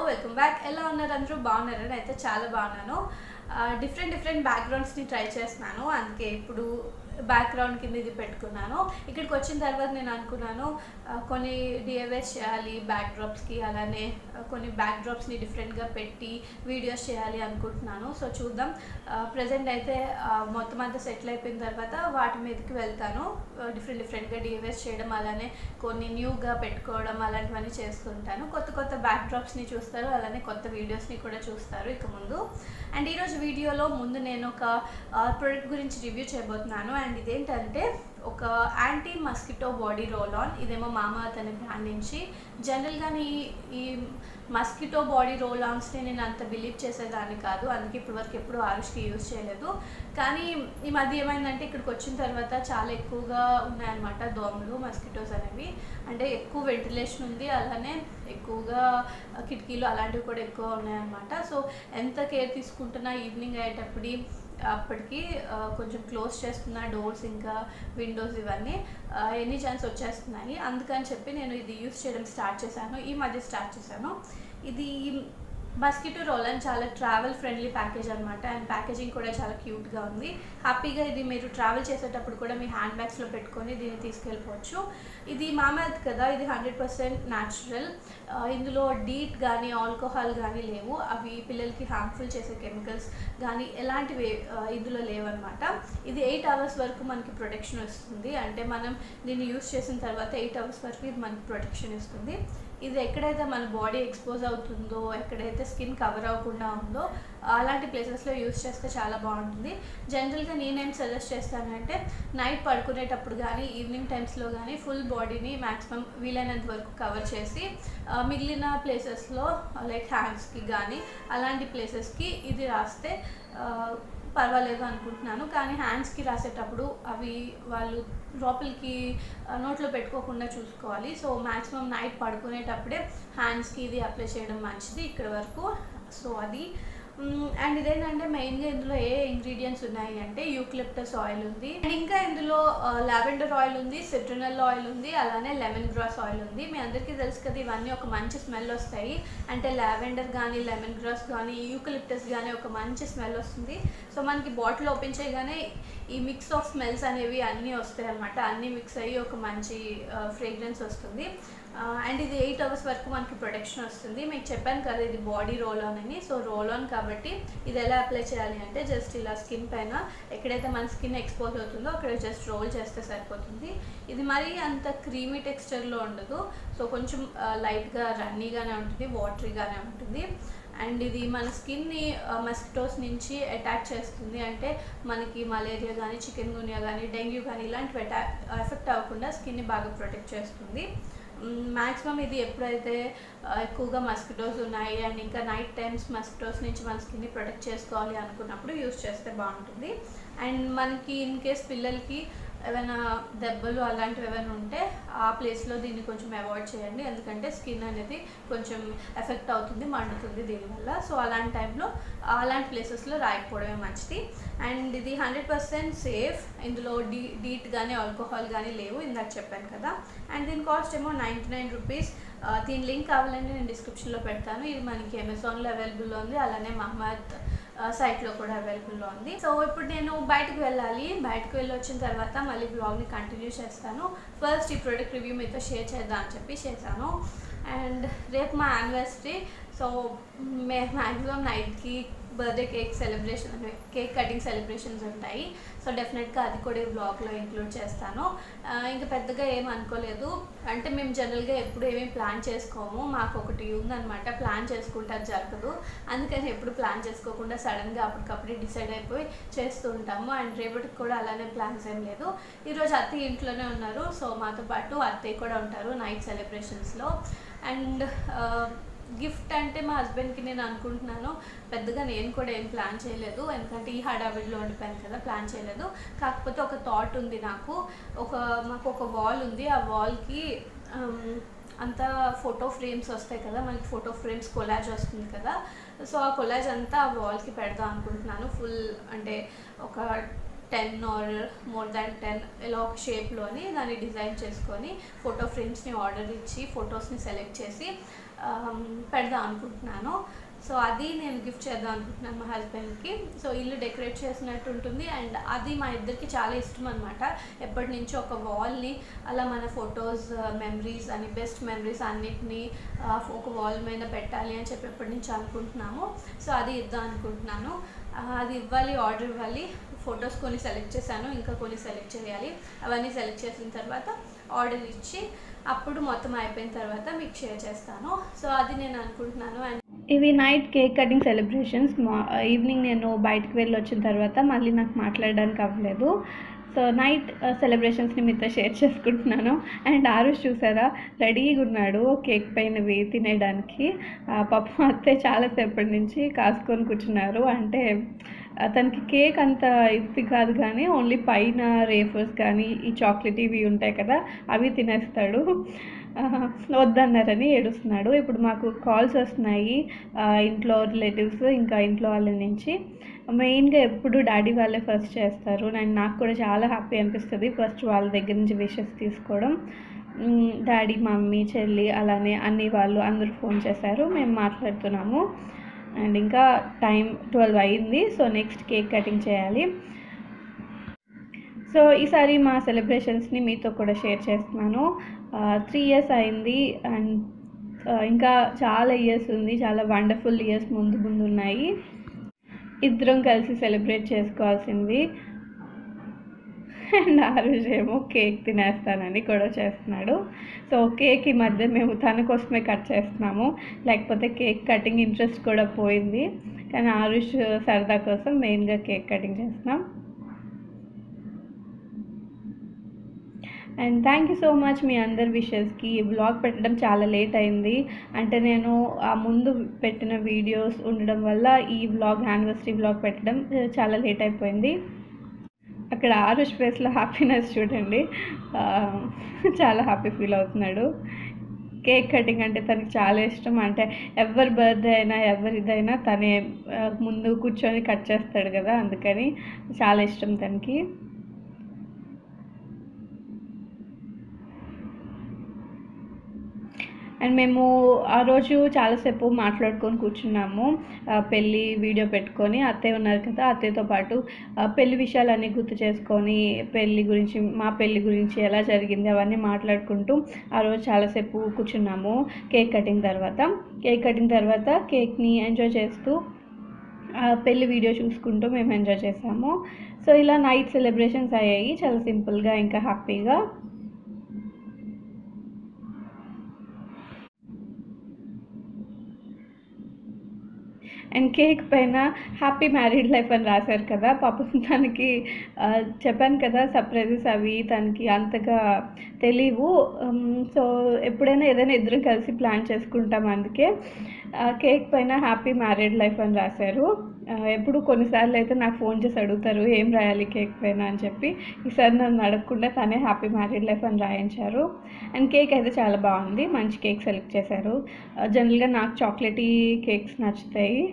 Welcome back. ఎలా ఉన్నారు అందరూ? బాగున్నారని అయితే చాలా బాగున్నాను. డిఫరెంట్ బ్యాక్గ్రౌండ్స్ని ట్రై చేస్తున్నాను. అందుకే ఇప్పుడు బ్యాక్గ్రౌండ్ కింద ఇది పెట్టుకున్నాను. ఇక్కడికి వచ్చిన తర్వాత నేను అనుకున్నాను కొన్ని డిఐవైస్ చేయాలి బ్యాక్డ్రాప్స్కి, అలానే కొన్ని బ్యాక్డ్రాప్స్ని డిఫరెంట్గా పెట్టి వీడియోస్ చేయాలి అనుకుంటున్నాను. సో చూద్దాం. ప్రజెంట్ అయితే మొత్తం అంతా సెటిల్ అయిపోయిన తర్వాత వాటి మీదకి వెళ్తాను. డిఫరెంట్గా డిఐవైస్ చేయడం, అలానే కొన్ని న్యూగా పెట్టుకోవడం అలాంటివన్నీ చేస్తుంటాను. కొత్త బ్యాక్డ్రాప్స్ని చూస్తారు, అలానే కొత్త వీడియోస్ని కూడా చూస్తారు ఇక ముందు. అండ్ ఈరోజు వీడియోలో ముందు నేను ఒక ప్రోడక్ట్ గురించి రివ్యూ చేయబోతున్నాను. అండ్ ఇదేంటంటే ఒక anti mosquito body roll on. ఇదేమో మామాఅర్త్ అనే బ్రాండ్ నుంచి. జనరల్గానే ఈ మస్కిటో బాడీ రోల్ ఆన్స్ని నేను అంత బిలీవ్ చేసేదాన్ని కాదు, అందుకే ఇప్పటివరకు ఎప్పుడు ఆరుష్కి యూజ్ చేయలేదు. కానీ ఈ మధ్య ఏమైందంటే ఇక్కడికి వచ్చిన తర్వాత చాలా ఎక్కువగా ఉన్నాయన్నమాట దోమలు, మస్కిటోస్ అనేవి. అంటే ఎక్కువ వెంటిలేషన్ ఉంది, అలానే ఎక్కువగా కిటికీలు అలాంటివి కూడా ఎక్కువ ఉన్నాయన్నమాట. సో ఎంత కేర్ తీసుకుంటున్నా ఈవినింగ్ అప్పటికి కొంచెం క్లోజ్ చేస్తున్న డోర్స్ ఇంకా విండోస్ ఇవన్నీ ఎనీ ఛాన్స్ వచ్చేస్తున్నాయి. అందుకని చెప్పి నేను ఇది యూస్ చేయడం స్టార్ట్ చేశాను. ఈ మధ్య స్టార్ట్ చేశాను. ఇది మస్కిటో రోల్ అని చాలా ట్రావెల్ ఫ్రెండ్లీ ప్యాకేజ్ అనమాట. అండ్ ప్యాకేజింగ్ కూడా చాలా క్యూట్గా ఉంది. హ్యాపీగా ఇది మీరు ట్రావెల్ చేసేటప్పుడు కూడా మీ హ్యాండ్ బ్యాగ్స్లో పెట్టుకొని దీన్ని తీసుకెళ్ళిపోవచ్చు. ఇది మామాఅర్త్ కదా, ఇది 100% న్యాచురల్. ఇందులో డీట్ కానీ ఆల్కహాల్ కానీ లేవు. అవి పిల్లలకి హార్మ్ఫుల్ చేసే కెమికల్స్ కానీ ఎలాంటివి ఇందులో లేవన్నమాట. ఇది 8 అవర్స్ వరకు మనకి ప్రొటెక్షన్ వస్తుంది. అంటే మనం దీన్ని యూస్ చేసిన తర్వాత 8 అవర్స్ వరకు ఇది మనకి ప్రొటెక్షన్ ఇస్తుంది. ఇది ఎక్కడైతే మన బాడీ ఎక్స్పోజ్ అవుతుందో, ఎక్కడైతే స్కిన్ కవర్ అవ్వకుండా ఉందో అలాంటి ప్లేసెస్లో యూస్ చేస్తే చాలా బాగుంటుంది. జనరల్గా నేనేం సజెస్ట్ చేస్తానంటే నైట్ పడుకునేటప్పుడు కానీ ఈవినింగ్ టైమ్స్లో కానీ ఫుల్ బాడీని మ్యాక్సిమం వీలైనంత వరకు కవర్ చేసి మిగిలిన ప్లేసెస్లో లైక్ హ్యాండ్స్కి కానీ అలాంటి ప్లేసెస్కి ఇది రాస్తే పర్వాలేదు అనుకుంటున్నాను. కానీ హ్యాండ్స్కి రాసేటప్పుడు అవి వాళ్ళు లోపలికి నోట్లో పెట్టుకోకుండా చూసుకోవాలి. సో మ్యాక్సిమం నైట్ పడుకునేటప్పుడే హ్యాండ్స్కి ఇది అప్లై చేయడం మంచిది ఇక్కడ వరకు. సో అది. అండ్ ఇదేంటంటే మెయిన్గా ఇందులో ఏ ఇంగ్రీడియంట్స్ ఉన్నాయి అంటే యూకలిప్టస్ ఆయిల్ ఉంది, అండ్ ఇంకా ఇందులో లావెండర్ ఆయిల్ ఉంది, సిట్రనల్ ఆయిల్ ఉంది, అలానే లెమన్ గ్రాస్ ఆయిల్ ఉంది. మీ అందరికీ తెలుసు కదా ఇవన్నీ ఒక మంచి స్మెల్ వస్తాయి. అంటే లావెండర్ కానీ, లెమన్ గ్రాస్ కానీ, యూకలిప్టస్ కానీ ఒక మంచి స్మెల్ వస్తుంది. సో మనకి బాటిల్ ఓపెన్ చేయగానే ఈ మిక్స్ ఆఫ్ స్మెల్స్ అనేవి అన్నీ వస్తాయి అన్నమాట. అన్నీ మిక్స్ అయ్యి ఒక మంచి ఫ్రేగ్రెన్స్ వస్తుంది. అండ్ ఇది 8 అవర్స్ వరకు మనకి ప్రొటెక్షన్ వస్తుంది. మీకు చెప్పాను కదా ఇది బాడీ రోల్ ఆన్ అని. సో రోల్ ఆన్ కాబట్టి ఇది ఎలా అప్లై చేయాలి అంటే జస్ట్ ఇలా స్కిన్ పైన ఎక్కడైతే మన స్కిన్ ఎక్స్పోజ్ అవుతుందో అక్కడ జస్ట్ రోల్ చేస్తే సరిపోతుంది. ఇది మరీ అంత క్రీమీ టెక్స్చర్లో ఉండదు. సో కొంచెం లైట్గా రన్నీగానే ఉంటుంది, వాటరీగానే ఉంటుంది. అండ్ ఇది మన స్కిన్ని మస్కిటోస్ నుంచి అటాక్ చేస్తుంది. అంటే మనకి మలేరియా కానీ, చికెన్ గున్యా కానీ, డెంగ్యూ కానీ ఇలాంటివి ఎఫెక్ట్ అవ్వకుండా స్కిన్ని బాగా ప్రొటెక్ట్ చేస్తుంది. మ్యాక్సిమం ఇది ఎప్పుడైతే ఎక్కువగా మస్కిటోస్ ఉన్నాయి అండ్ ఇంకా నైట్ టైమ్స్ మస్కిటోస్ నుంచి మన స్కిన్ని ప్రొటెక్ట్ చేసుకోవాలి అనుకున్నప్పుడు యూస్ చేస్తే బాగుంటుంది. అండ్ మనకి ఇన్ కేస్ పిల్లలకి ఏమైనా దెబ్బలు అలాంటివి ఏమైనా ఉంటే ఆ ప్లేస్లో దీన్ని కొంచెం అవాయిడ్ చేయండి. ఎందుకంటే స్కిన్ అనేది కొంచెం ఎఫెక్ట్ అవుతుంది, మండుతుంది దీనివల్ల. సో అలాంటి టైంలో అలాంటి ప్లేసెస్లో రాయకపోవడమే మంచిది. అండ్ ఇది 100% సేఫ్. ఇందులో డీట్ కానీ ఆల్కహాల్ కానీ లేవు, ఇందాక చెప్పాను కదా. అండ్ దీని కాస్ట్ ఏమో 99 రూపీస్. దీని లింక్ కావాలంటే నేను డిస్క్రిప్షన్లో పెడతాను. ఇది మనకి అమెజాన్లో అవైలబుల్లో ఉంది, అలానే మామాఅర్త్ సైట్లో కూడా అవైలబుల్లో ఉంది. సో ఇప్పుడు నేను బయటకు వెళ్ళాలి. బయటకు వెళ్ళి వచ్చిన తర్వాత మళ్ళీ బ్లాగ్ని కంటిన్యూ చేస్తాను. ఫస్ట్ ఈ ప్రోడక్ట్ రివ్యూ మీతో షేర్ చేద్దాం అని చెప్పి చేశాను. అండ్ రేపు మా యానివర్సరీ. సో మ్యాక్సిమం నైట్కి బర్త్డే కేక్ కటింగ్ సెలబ్రేషన్స్ ఉంటాయి. సో డెఫినెట్గా అది కూడా ఈ బ్లాగ్లో ఇంక్లూడ్ చేస్తాను. ఇంకా పెద్దగా ఏం అనుకోలేదు. అంటే మేము జనరల్గా ఎప్పుడు ఏమీ ప్లాన్ చేసుకోము. మాకు ఒకటి ఉందన్నమాట, ప్లాన్ చేసుకుంటే అది జరగదు. అందుకని ఎప్పుడు ప్లాన్ చేసుకోకుండా సడన్గా అప్పటికప్పుడే డిసైడ్ అయిపోయి చేస్తూ ఉంటాము. అండ్ రేపటికి కూడా అలానే ప్లాన్స్ ఏం లేదు. ఈరోజు అత్తయ్య ఇంట్లోనే ఉన్నారు. సో మాతో పాటు అత్తయ్య కూడా ఉంటారు నైట్ సెలబ్రేషన్స్లో. అండ్ గిఫ్ట్ అంటే మా హస్బెండ్కి నేను అనుకుంటున్నాను. పెద్దగా నేను కూడా ఏం ప్లాన్ చేయలేదు, ఎందుకంటే ఈ హడావిడిలో ఉండిపోయాను కదా, ప్లాన్ చేయలేదు. కాకపోతే ఒక థాట్ ఉంది నాకు. మాకు ఒక వాల్ ఉంది. ఆ వాల్కి అంతా ఫోటో ఫ్రేమ్స్ వస్తాయి కదా, మనకి ఫోటో ఫ్రేమ్స్ కొలాజ్ వస్తుంది కదా. సో ఆ కొలాజ్ అంతా ఆ వాల్కి పెడదాం అనుకుంటున్నాను. ఫుల్ అంటే ఒక 10 ఆర్ మోర్ దాన్ 10 ఇలా ఒక షేప్లోని దాన్ని డిజైన్ చేసుకొని ఫోటో ఫ్రేమ్స్ని ఆర్డర్ ఇచ్చి ఫొటోస్ని సెలెక్ట్ చేసి పెడదాం అనుకుంటున్నాను. సో అది నేను గిఫ్ట్ చేద్దాం అనుకుంటున్నాను మా హస్బెండ్కి. సో ఇల్లు డెకరేట్ చేసినట్టు ఉంటుంది అండ్ అది మా ఇద్దరికి చాలా ఇష్టం అనమాట. ఎప్పటి నుంచో ఒక వాల్ని అలా మన ఫొటోస్, మెమరీస్ అని, బెస్ట్ మెమరీస్ అన్నిటినీ ఒక వాల్ మీద పెట్టాలి అని చెప్పి ఎప్పటి నుంచి అనుకుంటున్నాము. సో అది ఇద్దాం అనుకుంటున్నాను. అది ఇవ్వాలి, ఆర్డర్ ఇవ్వాలి. ఫొటోస్ కొన్ని సెలెక్ట్ చేశాను, ఇంకా కొన్ని సెలెక్ట్ చేయాలి. అవన్నీ సెలెక్ట్ చేసిన తర్వాత ఆర్డర్ ఇచ్చి అప్పుడు మొత్తం అయిపోయిన తర్వాత మీకు షేర్ చేస్తాను. సో అది నేను అనుకుంటున్నాను. అండ్ ఇవి night cake cutting celebrations. Evening నేను బయటకు వెళ్ళి వచ్చిన తర్వాత మళ్ళీ నాకు మాట్లాడడానికి అవ్వలేదు. సో నైట్ సెలబ్రేషన్స్ని మీతో షేర్ చేసుకుంటున్నాను. అండ్ ఆరుష్ చూసారా, రెడీగా ఉన్నాడు కేక్ పైనవి తినేయడానికి. పాపం అత్తే చాలాసేపటి నుంచి కాసుకొని కూర్చున్నారు. అంటే అతనికి కేక్ అంత ఇది కాదు, కానీ ఓన్లీ పైన రేఫర్స్ కానీ ఈ చాక్లెట్ ఇవి ఉంటాయి కదా, అవి తినేస్తాడు. వద్దన్నారని ఏడుస్తున్నాడు. ఇప్పుడు మాకు కాల్స్ వస్తున్నాయి ఇంట్లో రిలేటివ్స్ ఇంకా ఇంట్లో వాళ్ళ నుంచి. మెయిన్గా ఎప్పుడు డాడీ వాళ్ళే ఫస్ట్ చేస్తారు. నాకు కూడా చాలా హ్యాపీ అనిపిస్తుంది ఫస్ట్ వాళ్ళ దగ్గర నుంచి విషెస్ తీసుకోవడం. డాడీ, మమ్మీ, చెల్లి అలానే అన్ని వాళ్ళు అందరూ ఫోన్ చేశారు, మేము మాట్లాడుతున్నాము. అండ్ ఇంకా టైం 12 అయింది. సో నెక్స్ట్ కేక్ కటింగ్ చేయాలి. సో ఈసారి మా సెలబ్రేషన్స్ని మీతో కూడా షేర్ చేస్తున్నాను. 3 years అయింది అండ్ ఇంకా చాలా ఇయర్స్ ఉంది, చాలా వండర్ఫుల్ ఇయర్స్ ముందు ఉన్నాయి. ఇద్దరం కలిసి సెలబ్రేట్ చేసుకోవాల్సింది. అండ్ ఆ రోజేమో కేక్ తినేస్తానని గొడవ చేస్తున్నాడు. సో కేక్ ఈ మధ్య మేము తన కోసమే కట్ చేస్తున్నాము, లేకపోతే కేక్ కటింగ్ ఇంట్రెస్ట్ కూడా పోయింది. కానీ ఆరుష్ సరదా కోసం మెయిన్గా కేక్ కటింగ్ చేస్తున్నాం. And thank you so much మీ అందరి విషెస్కి. ఈ వ్లాగ్ పెట్టడం చాలా లేట్ అయింది. అంటే నేను ఆ ముందు పెట్టిన వీడియోస్ ఉండడం వల్ల ఈ వ్లాగ్, యానివర్సరీ వ్లాగ్ పెట్టడం చాలా లేట్ అయిపోయింది. అక్కడ ఆరుష్ ఫేస్లో హ్యాపీనెస్ చూడండి, చాలా హ్యాపీ ఫీల్ అవుతున్నాడు. కేక్ కటింగ్ అంటే తనకి చాలా ఇష్టం. అంటే ఎవరి బర్త్డే అయినా ఎవరిదైనా తనే ముందు కూర్చొని కట్ చేస్తాడు కదా, అందుకని చాలా ఇష్టం తనకి. అండ్ మేము ఆ రోజు చాలాసేపు మాట్లాడుకొని కూర్చున్నాము, పెళ్ళి వీడియో పెట్టుకొని. అత్తయ్య ఉన్నారు కదా, అత్తయ్యతో పాటు పెళ్లి విషయాలన్నీ గుర్తు చేసుకొని పెళ్ళి గురించి, మా పెళ్ళి గురించి ఎలా జరిగింది అవన్నీ మాట్లాడుకుంటూ ఆ రోజు చాలాసేపు కూర్చున్నాము. కేక్ కటింగ్ తర్వాత కేక్ని ఎంజాయ్ చేస్తూ పెళ్ళి వీడియో చూసుకుంటూ మేము ఎంజాయ్ చేసాము. సో ఇలా నైట్ సెలబ్రేషన్స్ అయ్యాయి చాలా సింపుల్గా ఇంకా హ్యాపీగా. అండ్ కేక్ పైన హ్యాపీ మ్యారీడ్ లైఫ్ అని రాశారు కదా. పాపం తనకి చెప్పాను కదా, సర్ప్రైజెస్ అవి తనకి అంతగా తెలియవు. సో ఎప్పుడైనా ఏదైనా ఇద్దరం కలిసి ప్లాన్ చేసుకుంటాం, అందుకే కేక్ పైన హ్యాపీ మ్యారీడ్ లైఫ్ అని రాశారు. ఎప్పుడు కొన్నిసార్లు అయితే నాకు ఫోన్ చేసి అడుగుతారు ఏం రాయాలి కేక్ పైన అని చెప్పి. ఈసారి నన్ను అడగకుండా తనే హ్యాపీ మ్యారీడ్ లైఫ్ అని రాయించారు. అండ్ కేక్ అయితే చాలా బాగుంది, మంచి కేక్ సెలెక్ట్ చేశారు. జనరల్గా నాకు చాక్లెటీ కేక్స్ నచ్చుతాయి.